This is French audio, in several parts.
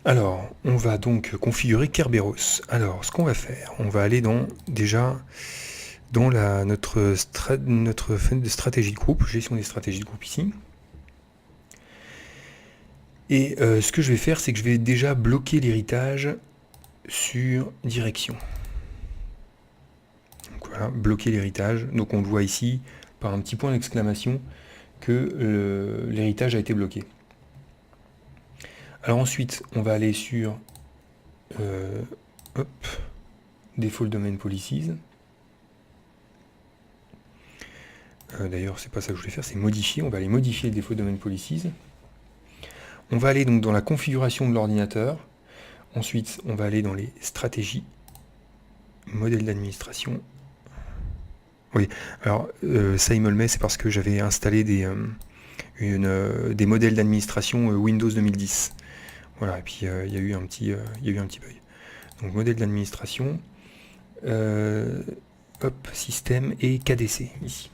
Alors, on va donc configurer Kerberos. Alors, ce qu'on va faire, on va aller déjà dans notre fenêtre de stratégie de groupe, gestion des stratégies de groupe ici. Et ce que je vais faire, c'est que je vais déjà bloquer l'héritage sur direction. Donc voilà, bloquer l'héritage. Donc on le voit ici par un petit point d'exclamation que l'héritage a été bloqué. Alors ensuite, on va aller sur Default Domain Policies. D'ailleurs, c'est pas ça que je voulais faire, c'est modifier. On va aller modifier le Default Domain Policies. On va aller donc dans la configuration de l'ordinateur. Ensuite, on va aller dans les stratégies, modèle d'administration. Oui, alors ça il me le met, c'est parce que j'avais installé des modèles d'administration Windows 2010. Voilà, et puis il y a eu un petit bug. Donc modèle d'administration, système et KDC ici.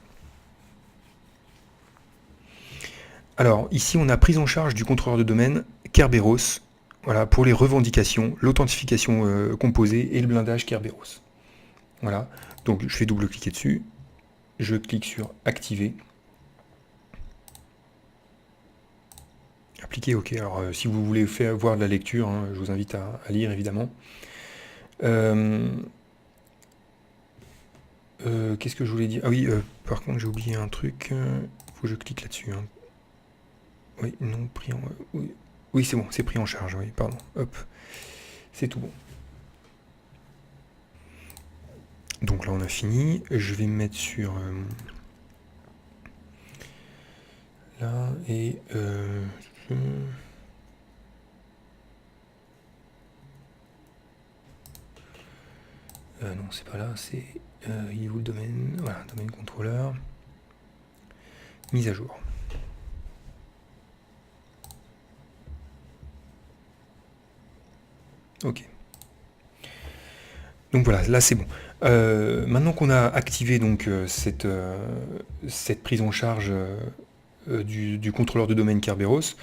Alors ici on a prise en charge du contrôleur de domaine Kerberos, voilà, pour les revendications, l'authentification composée et le blindage Kerberos. Voilà, donc je vais double-cliquer dessus, je clique sur activer. Appliquer, ok. Alors si vous voulez voir de la lecture, hein, je vous invite à lire évidemment. Qu'est-ce que je voulais dire? Ah oui, par contre j'ai oublié un truc. Faut que je clique là-dessus. Hein. Oui, non, pris en... oui c'est bon, c'est pris en charge, oui, pardon. Hop, c'est tout bon. Donc là on a fini. Je vais me mettre sur... là, et... non, c'est pas là, c'est... il est où le domaine? Voilà, domaine contrôleur. Mise à jour. Ok. Donc voilà, là c'est bon. Maintenant qu'on a activé donc cette prise en charge du contrôleur de domaine Kerberos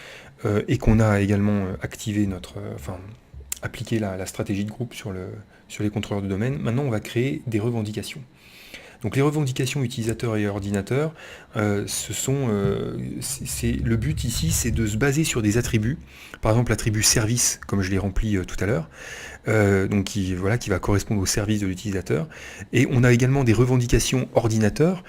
et qu'on a également activé appliqué la stratégie de groupe sur les contrôleurs de domaine, maintenant on va créer des revendications. Donc les revendications utilisateurs et ordinateurs, le but ici, c'est de se baser sur des attributs. Par exemple, l'attribut service, comme je l'ai rempli tout à l'heure, donc qui va correspondre au service de l'utilisateur. Et on a également des revendications ordinateurs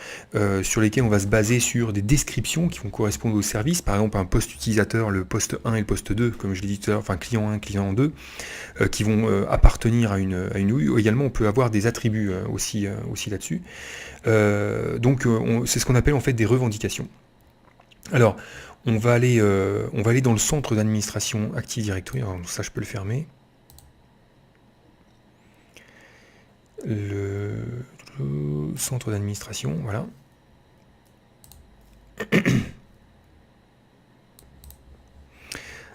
sur lesquelles on va se baser sur des descriptions qui vont correspondre au service. Par exemple, un poste utilisateur, le poste 1 et le poste 2, comme je l'ai dit tout à l'heure, enfin client 1, client 2, qui vont appartenir à une ou également on peut avoir des attributs aussi là-dessus. Donc c'est ce qu'on appelle en fait des revendications. Alors on va aller dans le centre d'administration Active Directory. Alors ça je peux le fermer. Le centre d'administration, voilà.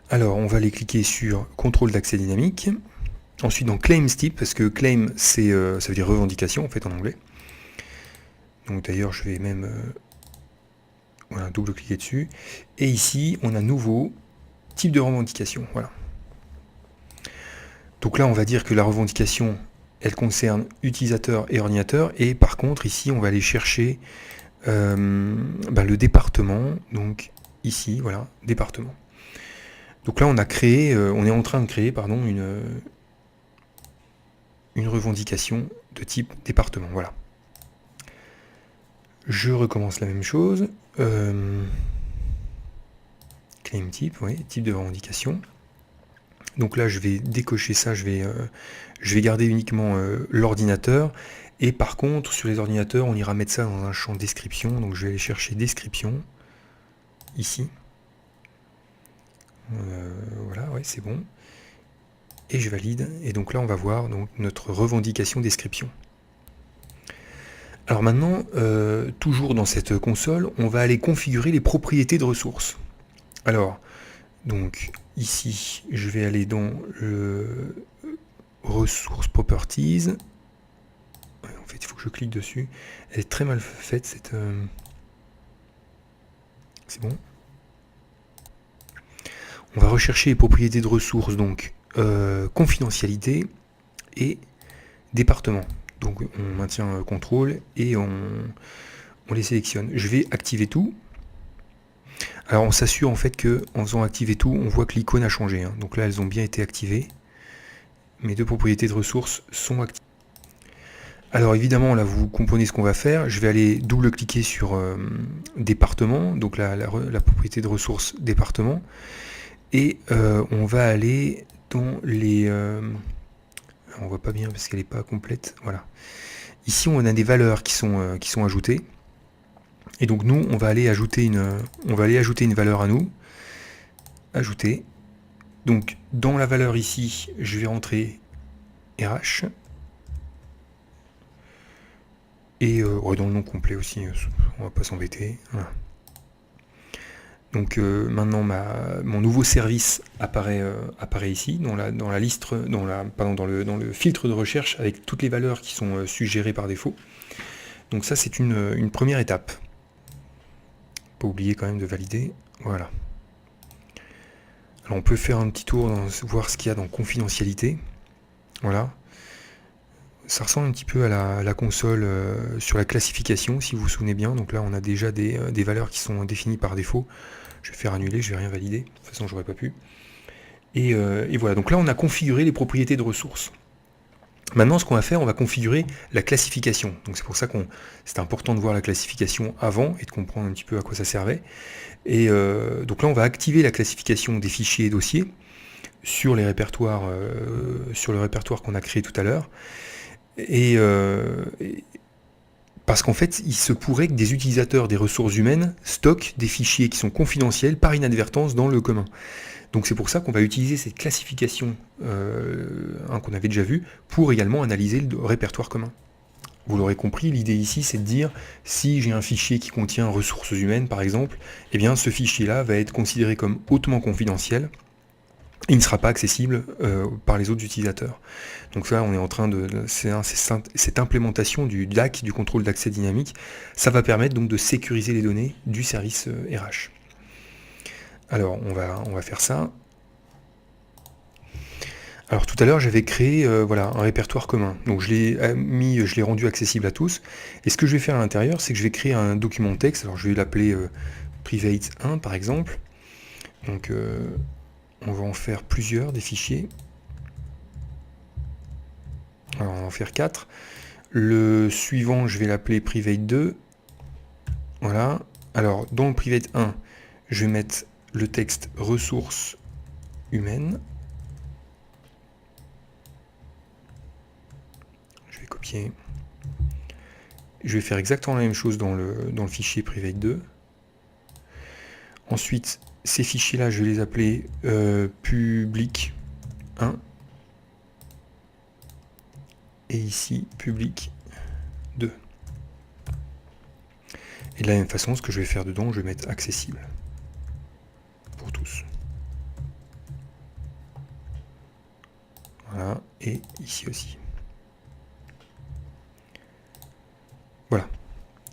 Alors on va aller cliquer sur contrôle d'accès dynamique. Ensuite dans claims type, parce que claim ça veut dire revendication en fait en anglais. Donc d'ailleurs je vais même voilà, double-cliquer dessus. Et ici on a nouveau type de revendication. Voilà. Donc là on va dire que la revendication elle concerne utilisateur et ordinateur. Et par contre ici on va aller chercher le département. Donc ici voilà, département. Donc là on a créé, on est en train de créer pardon une revendication de type département. Voilà. Je recommence la même chose. Claim type, oui, type de revendication. Donc là je vais décocher ça, je vais garder uniquement l'ordinateur. Et par contre sur les ordinateurs on ira mettre ça dans un champ description. Donc je vais aller chercher description ici. Voilà, ouais, c'est bon. Et je valide. Et donc là on va voir donc, notre revendication description. Alors maintenant, toujours dans cette console, on va aller configurer les propriétés de ressources. Alors, donc ici, je vais aller dans le Resource Properties. En fait, il faut que je clique dessus. Elle est très mal faite, cette... C'est bon. on va rechercher les propriétés de ressources, donc confidentialité et département. Donc on maintient contrôle et on les sélectionne. Je vais activer tout. Alors on s'assure en fait que en faisant activer tout, on voit que l'icône a changé. Hein. Donc là elles ont bien été activées. Mes deux propriétés de ressources sont activées. Alors évidemment là vous comprenez ce qu'on va faire. Je vais aller double-cliquer sur département, donc la propriété de ressources département. Et on va aller dans les... on voit pas bien parce qu'elle n'est pas complète. Voilà. Ici on a des valeurs qui sont ajoutées. Et donc nous, on va aller ajouter une valeur à nous. Ajouter. Donc dans la valeur ici, je vais rentrer RH. Et dans le nom complet aussi, on va pas s'embêter. Voilà. Donc maintenant mon nouveau service apparaît ici dans la liste, dans le filtre de recherche avec toutes les valeurs qui sont suggérées par défaut. Donc ça c'est une première étape. Pas oublier quand même de valider. Voilà. Alors on peut faire un petit tour, voir ce qu'il y a dans confidentialité. Voilà. Ça ressemble un petit peu à la console sur la classification, si vous vous souvenez bien. Donc là on a déjà des valeurs qui sont définies par défaut. Je vais faire annuler, je vais rien valider. De toute façon j'aurais pas pu. Et voilà, donc là on a configuré les propriétés de ressources. Maintenant, ce qu'on va faire, on va configurer la classification. Donc c'est pour ça c'est important de voir la classification avant et de comprendre un petit peu à quoi ça servait. Et donc là, on va activer la classification des fichiers et dossiers sur les répertoires, sur le répertoire qu'on a créé tout à l'heure. Et parce qu'en fait, il se pourrait que des utilisateurs des ressources humaines stockent des fichiers qui sont confidentiels par inadvertance dans le commun. Donc c'est pour ça qu'on va utiliser cette classification qu'on avait déjà vue pour également analyser le répertoire commun. Vous l'aurez compris, l'idée ici c'est de dire si j'ai un fichier qui contient ressources humaines par exemple, eh bien ce fichier-là va être considéré comme hautement confidentiel et il ne sera pas accessible par les autres utilisateurs. Donc ça, on est en train cette implémentation du DAC, du contrôle d'accès dynamique, ça va permettre donc de sécuriser les données du service RH. Alors on va faire ça. Alors tout à l'heure j'avais créé un répertoire commun, donc je l'ai rendu accessible à tous, et ce que je vais faire à l'intérieur, c'est que je vais créer un document texte, alors je vais l'appeler private 1 par exemple, donc on va en faire plusieurs, des fichiers, alors on va en faire 4, le suivant je vais l'appeler private 2, voilà, alors dans le private 1, je vais mettre le texte ressources humaines, copier. Je vais faire exactement la même chose dans le fichier private 2. Ensuite, ces fichiers-là, je vais les appeler public 1. Et ici, public 2. Et de la même façon, ce que je vais faire dedans, je vais mettre accessible. Pour tous. Voilà, et ici aussi. Voilà.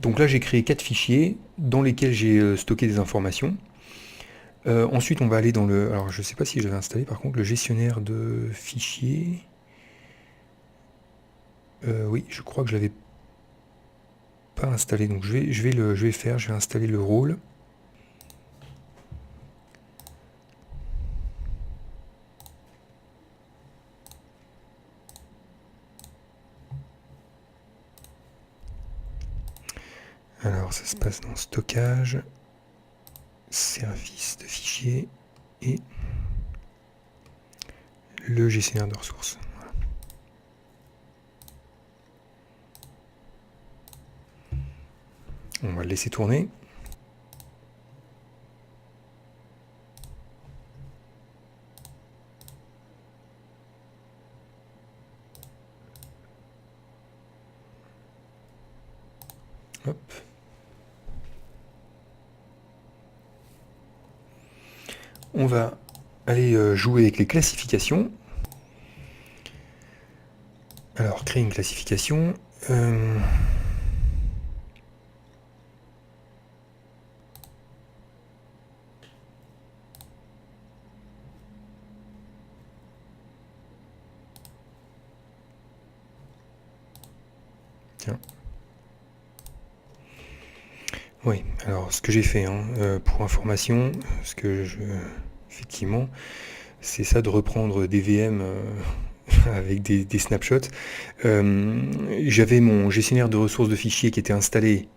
Donc là, j'ai créé 4 fichiers dans lesquels j'ai stocké des informations. Ensuite, on va aller dans le... Alors, je ne sais pas si j'avais installé, par contre, le gestionnaire de fichiers. Oui, je crois que je l'avais pas installé. Donc, je vais installer le rôle. Alors, ça se passe dans stockage, service de fichiers et le gestionnaire de ressources. Voilà. On va le laisser tourner. Hop. On va aller jouer avec les classifications. Alors, créer une classification. Tiens. Oui, alors ce que j'ai fait, pour information, effectivement, c'est ça de reprendre des VM avec des snapshots. J'avais mon gestionnaire de ressources de fichiers qui était installé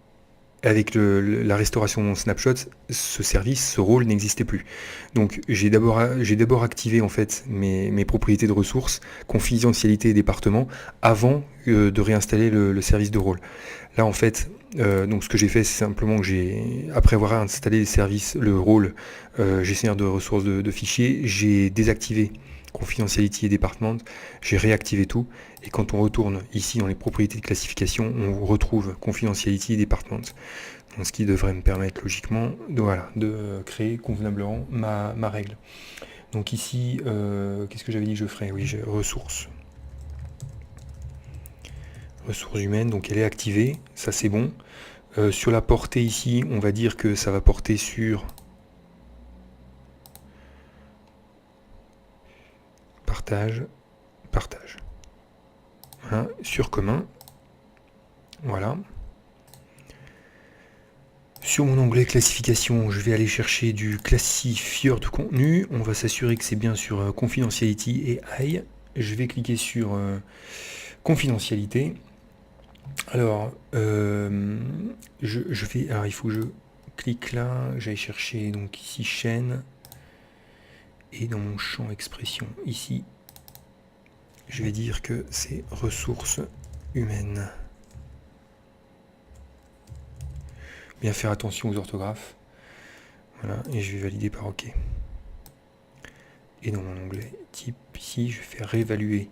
avec la restauration de mon snapshot. Ce service, ce rôle n'existait plus. Donc j'ai d'abord activé en fait mes propriétés de ressources, confidentialité et département, avant de réinstaller le service de rôle. Là en fait, donc ce que j'ai fait, c'est simplement que après avoir installé le rôle gestionnaire de ressources de fichiers, j'ai désactivé confidentiality et département, j'ai réactivé tout, et quand on retourne ici dans les propriétés de classification, on retrouve confidentiality et département. Donc, ce qui devrait me permettre logiquement de créer convenablement ma règle. Donc ici, qu'est-ce que j'avais dit que je ferais? Oui, j'ai ressources humaines, donc elle est activée, ça c'est bon. Sur la portée ici, on va dire que ça va porter sur partage. Voilà, sur commun. Voilà. Sur mon onglet classification, je vais aller chercher du classifieur de contenu. On va s'assurer que c'est bien sur confidentiality et I. Je vais cliquer sur confidentialité. Alors, il faut que je clique là, j'aille chercher donc ici chaîne, et dans mon champ expression ici, je vais dire que c'est ressources humaines. Bien faire attention aux orthographes. Voilà, et je vais valider par OK. Et dans mon onglet type ici, je vais faire réévaluer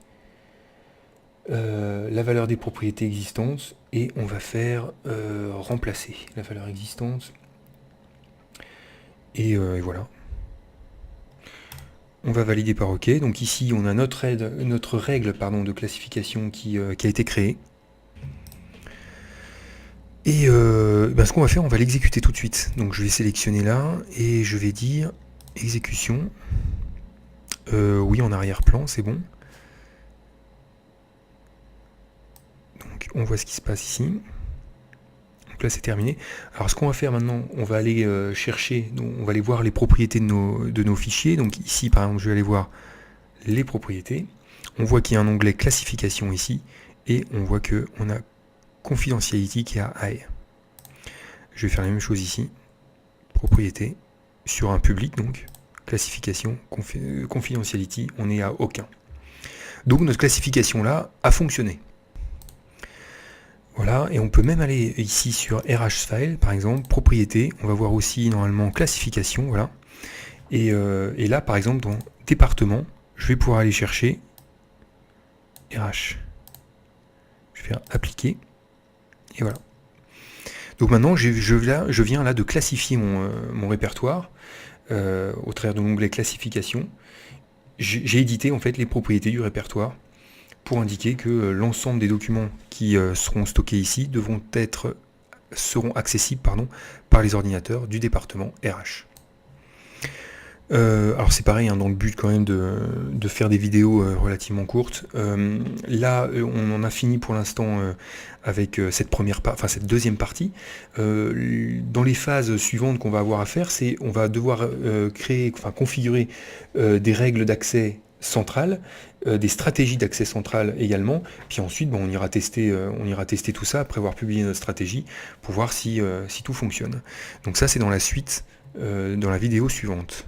la valeur des propriétés existantes, et on va faire remplacer la valeur existante, et voilà. On va valider par OK. Donc ici on a notre règle de classification qui a été créée, et ce qu'on va faire, on va l'exécuter tout de suite. Donc je vais sélectionner là et je vais dire exécution. Oui, en arrière-plan, c'est bon. On voit ce qui se passe ici. Donc là c'est terminé. Alors ce qu'on va faire maintenant, on va aller chercher, donc on va aller voir les propriétés de nos fichiers. Donc ici par exemple je vais aller voir les propriétés. On voit qu'il y a un onglet classification ici, et on voit que on a confidentiality qui a I. Je vais faire la même chose ici. Propriété sur un public, donc classification, confidentiality, on n'est à aucun. Donc notre classification là a fonctionné. Voilà, et on peut même aller ici sur RH file, par exemple, propriété, on va voir aussi normalement classification, voilà. Et là, par exemple, dans département, je vais pouvoir aller chercher RH. Je vais faire appliquer, et voilà. Donc maintenant, je viens là de classifier mon répertoire au travers de l'onglet classification. J'ai édité en fait les propriétés du répertoire pour indiquer que l'ensemble des documents qui seront stockés ici seront accessibles par les ordinateurs du département RH. Alors c'est pareil, dans le but quand même de faire des vidéos relativement courtes. Là, on en a fini pour l'instant avec cette deuxième partie. Dans les phases suivantes qu'on va avoir à faire, on va devoir configurer des règles d'accès centrales, des stratégies d'accès centrales également. Puis ensuite, on ira tester tout ça après avoir publié notre stratégie pour voir si tout fonctionne. Donc ça, c'est dans la suite, dans la vidéo suivante.